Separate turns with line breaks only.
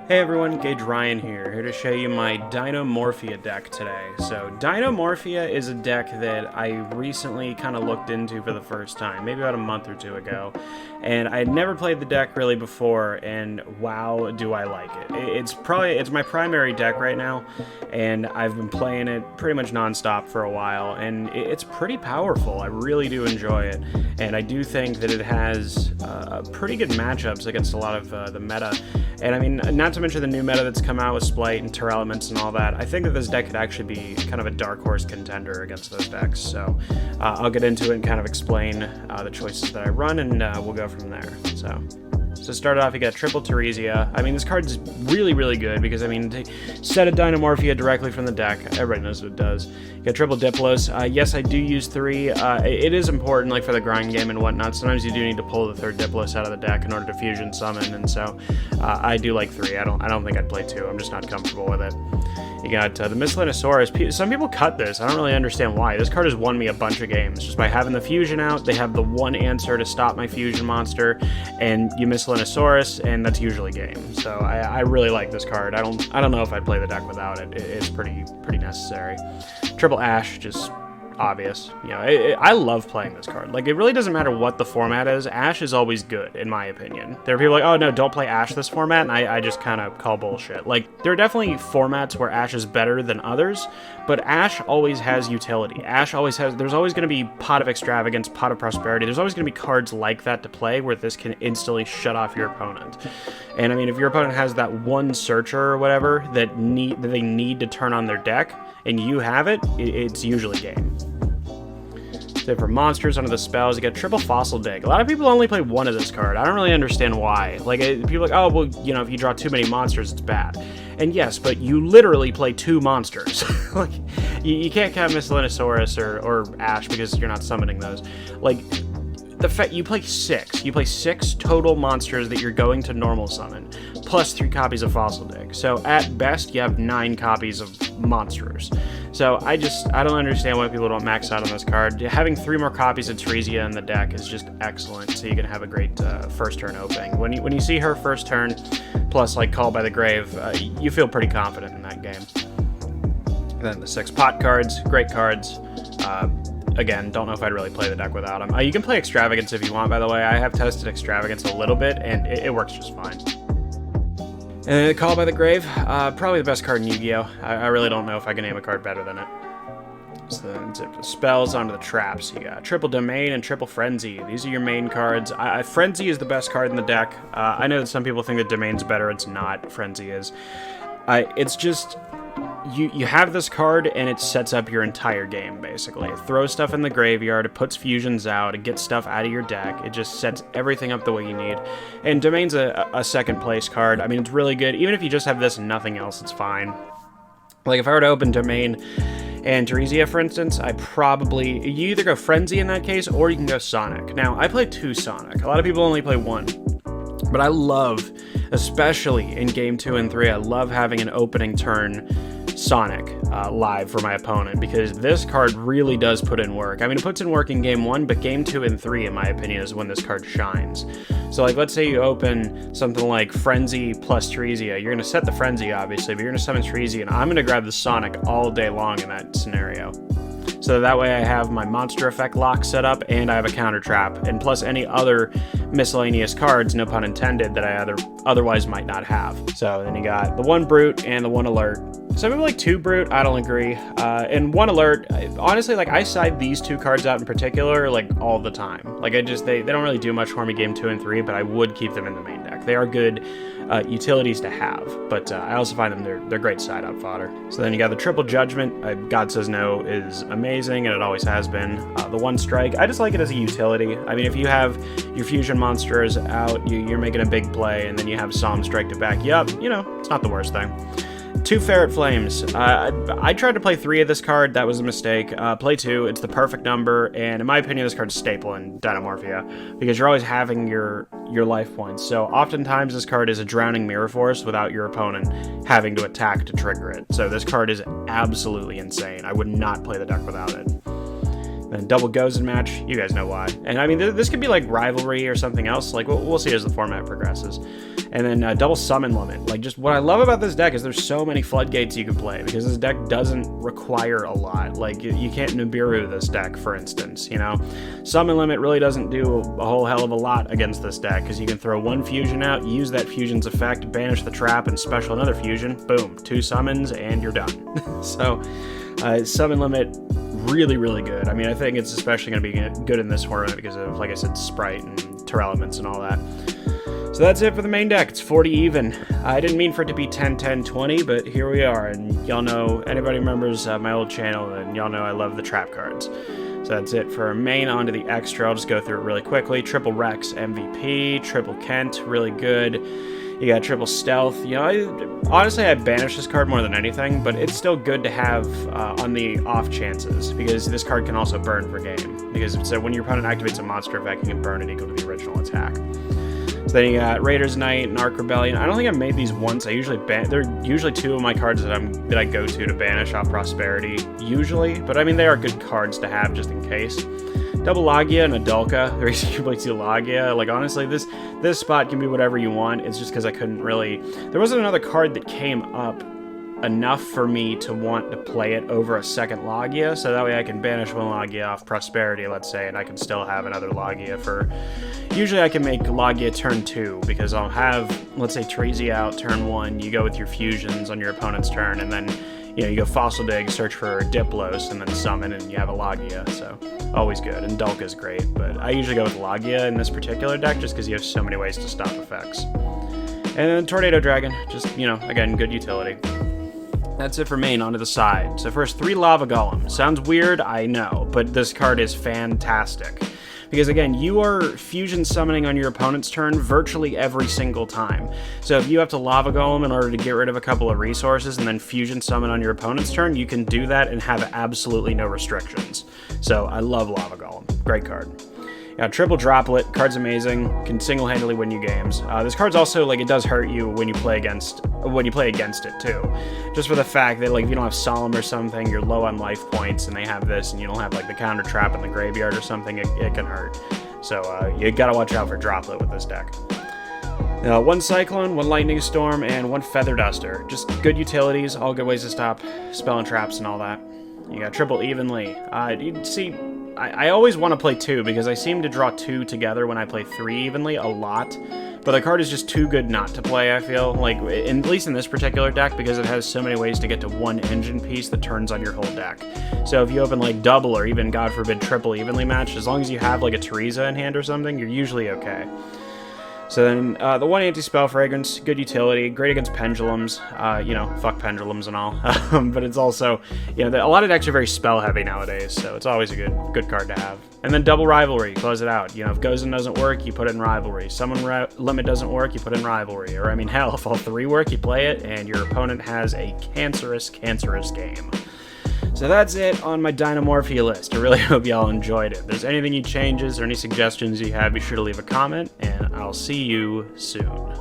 Hey everyone, Gage Ryan here to show you my Dinomorphia deck today. So Dinomorphia is a deck that I recently kind of looked into for the first time, maybe about a month or two ago, and I had never played the deck really before, and wow, do I like it. It's my primary deck right now, and I've been playing it pretty much non-stop for a while, and it's pretty powerful. I really do enjoy it, and I do think that it has pretty good matchups against a lot of the meta. And I mean, not to mention the new meta that's come out with Splight and Terra Elements and all that, I think that this deck could actually be kind of a dark horse contender against those decks. So I'll get into it and kind of explain the choices that I run, and we'll go from there. So to start off, you got triple Teresia. I mean, this card's really, really good because, I mean, to set a Dinomorphia directly from the deck, everybody knows what it does. You got triple Diplos. Yes, I do use 3. It is important, like, for the grind game and whatnot. Sometimes you do need to pull the 3rd Diplos out of the deck in order to fusion summon, and so I do like 3. I don't think I'd play 2. I'm just not comfortable with it. You got the Miscellaneousaurus. Some people cut this. I don't really understand why. This card has won me a bunch of games. Just by having the fusion out, they have the one answer to stop my fusion monster, and you Miscellaneousaurus, and that's usually game. So I really like this card. I don't know if I'd play the deck without it. It's pretty necessary. Triple Ash, just obvious. You know, I love playing this card. Like, it really doesn't matter what the format is. Ash is always good, in my opinion. There are people like, oh no, don't play Ash this format, and I just kind of call bullshit. Like, there are definitely formats where Ash is better than others, but Ash always has utility. Ash always has, there's always going to be Pot of Extravagance, Pot of Prosperity. There's always going to be cards like that to play where this can instantly shut off your opponent. And I mean, if your opponent has that one searcher or whatever that they need to turn on their deck, and you have it, it's usually game. So for monsters under the spells, you got triple Fossil Dig. A lot of people only play one of this card. I don't really understand why. Like, people are like, oh, well, you know, if you draw too many monsters, it's bad. And yes, but you literally play 2 monsters. Like, you can't count Miscellaneousaurus or Ash because you're not summoning those. Like, the fact you play 6. You play 6 total monsters that you're going to normal summon, plus 3 copies of Fossil Dig. So at best, you have 9 copies of monsters. So I don't understand why people don't max out on this card. Having 3 more copies of Teresia in the deck is just excellent, so you can have a great first turn opening. When you see her first turn, plus like Call by the Grave, you feel pretty confident in that game. And then the 6 pot cards, great cards. Again, don't know if I'd really play the deck without them. You can play Extravagance if you want, by the way. I have tested Extravagance a little bit, and it works just fine. And Call by the Grave, probably the best card in Yu-Gi-Oh! I really don't know if I can name a card better than it. So then zip the spells onto the traps. You got triple Domain and triple Frenzy. These are your main cards. Frenzy is the best card in the deck. I know that some people think that Domain's better. It's not. Frenzy is. It's just... You have this card, and it sets up your entire game, basically. It throws stuff in the graveyard, it puts fusions out, it gets stuff out of your deck, it just sets everything up the way you need. And Domain's a second place card. I mean, it's really good. Even if you just have this and nothing else, it's fine. Like, if I were to open Domain and Teresia, for instance, you either go Frenzy in that case, or you can go Sonic. Now, I play 2 Sonic. A lot of people only play 1. But I love, especially in Game 2 and 3, I love having an opening turn Sonic live for my opponent, because this card really does put in work. I mean, it puts in work in Game 1, but Game 2 and 3, in my opinion, is when this card shines. So, like, let's say you open something like Frenzy plus Teresia. You're going to set the Frenzy, obviously, but you're going to summon Teresia, and I'm going to grab the Sonic all day long in that scenario. So that way I have my monster effect lock set up, and I have a counter trap, and plus any other miscellaneous cards, no pun intended, that I otherwise might not have. So then you got the 1 Brute and the 1 Alert. Some people like 2 Brute, I don't agree. And 1 Alert, honestly, like, I side these 2 cards out in particular, like, all the time. Like, they don't really do much for me Game 2 and 3, but I would keep them in the main deck. They are good utilities to have, but I also find them they're great side-up fodder. So then you got the triple Judgment. God Says No is amazing, and it always has been. The 1 Strike, I just like it as a utility. I mean, if you have your fusion monsters out, you're making a big play, and then you have Psalm Strike to back you up, you know, it's not the worst thing. 2 Ferret Flames. I tried to play 3 of this card. That was a mistake. Play 2. It's the perfect number, and in my opinion, this card's staple in Dinomorphia, because you're always having your life points. So oftentimes this card is a Drowning Mirror Force without your opponent having to attack to trigger it. So this card is absolutely insane. I would not play the deck without it. Then double Gozen match, you guys know why. And I mean, this could be like rivalry or something else. Like, we'll see as the format progresses. And then double summon limit. Like, just what I love about this deck is there's so many floodgates you can play, because this deck doesn't require a lot. Like, you can't Nibiru this deck, for instance, you know? Summon limit really doesn't do a whole hell of a lot against this deck, because you can throw one fusion out, use that fusion's effect, banish the trap, and special another fusion. Boom, 2 summons, and you're done. So, summon limit, really, really good. I mean, I think it's especially going to be good in this format because of, like I said, Sprite and Terelements and all that. So that's it for the main deck. It's 40 even. I didn't mean for it to be 10, 10, 20, but here we are. And y'all know, anybody remembers my old channel, and y'all know I love the trap cards. So that's it for main. On to the extra. I'll just go through it really quickly. Triple Rex, MVP. Triple Kent, really good. You got triple stealth. You know, honestly, I banish this card more than anything, but it's still good to have on the off chances, because this card can also burn per game. Because so when your opponent activates a monster effect, you can burn it equal to the original attack. So then you got Raider's Knight and Arc Rebellion. I don't think I've made these once. I usually they're usually 2 of my cards that I go to banish off Prosperity, usually. But I mean, they are good cards to have just in case. Double Logia and Adulka. Very simply to Logia. Like, honestly, this spot can be whatever you want. It's just because I couldn't really... There wasn't another card that came up enough for me to want to play it over a second Logia, so that way I can banish one Logia off Prosperity, let's say, and I can still have another Logia for... Usually I can make Logia turn 2, because I'll have, let's say, Treasy out turn 1, you go with your fusions on your opponent's turn, and then, you know, you go Fossil Dig, search for Diplos, and then summon, and you have a Logia, so always good. And Dulka's great, but I usually go with Logia in this particular deck just because you have so many ways to stop effects. And then Tornado Dragon, just, you know, again, good utility. That's it for main. Onto the side. So first, 3 Lava Golem. Sounds weird, I know, but this card is fantastic. Because again, you are fusion summoning on your opponent's turn virtually every single time. So if you have to Lava Golem in order to get rid of a couple of resources and then fusion summon on your opponent's turn, you can do that and have absolutely no restrictions. So I love Lava Golem. Great card. Yeah, triple Droplet, card's amazing, can single-handedly win you games. This card's also, like, it does hurt you when you play against it, too. Just for the fact that, like, if you don't have Solemn or something, you're low on life points, and they have this, and you don't have, like, the counter trap in the graveyard or something, it can hurt. So, you gotta watch out for Droplet with this deck. 1 Cyclone, 1 Lightning Storm, and 1 Feather Duster. Just good utilities, all good ways to stop spell and traps and all that. You got triple Evenly. You see... I always want to play 2 because I seem to draw 2 together when I play 3 evenly a lot, but the card is just too good not to play, I feel, like, at least in this particular deck, because it has so many ways to get to 1 engine piece that turns on your whole deck. So if you open, like, double or even, God forbid, triple evenly match, as long as you have, like, a Teresa in hand or something, you're usually okay. So then, the 1 Anti-Spell Fragrance, good utility, great against pendulums, you know, fuck pendulums and all, but it's also, you know, a lot of decks are very spell-heavy nowadays, so it's always a good card to have. And then double Rivalry, close it out. You know, if Gozen doesn't work, you put it in Rivalry. Summon Limit doesn't work, you put it in Rivalry. Or, I mean, hell, if all 3 work, you play it, and your opponent has a cancerous game. So that's it on my Dinomorphia list. I really hope y'all enjoyed it. If there's anything you changes or any suggestions you have, be sure to leave a comment, and I'll see you soon.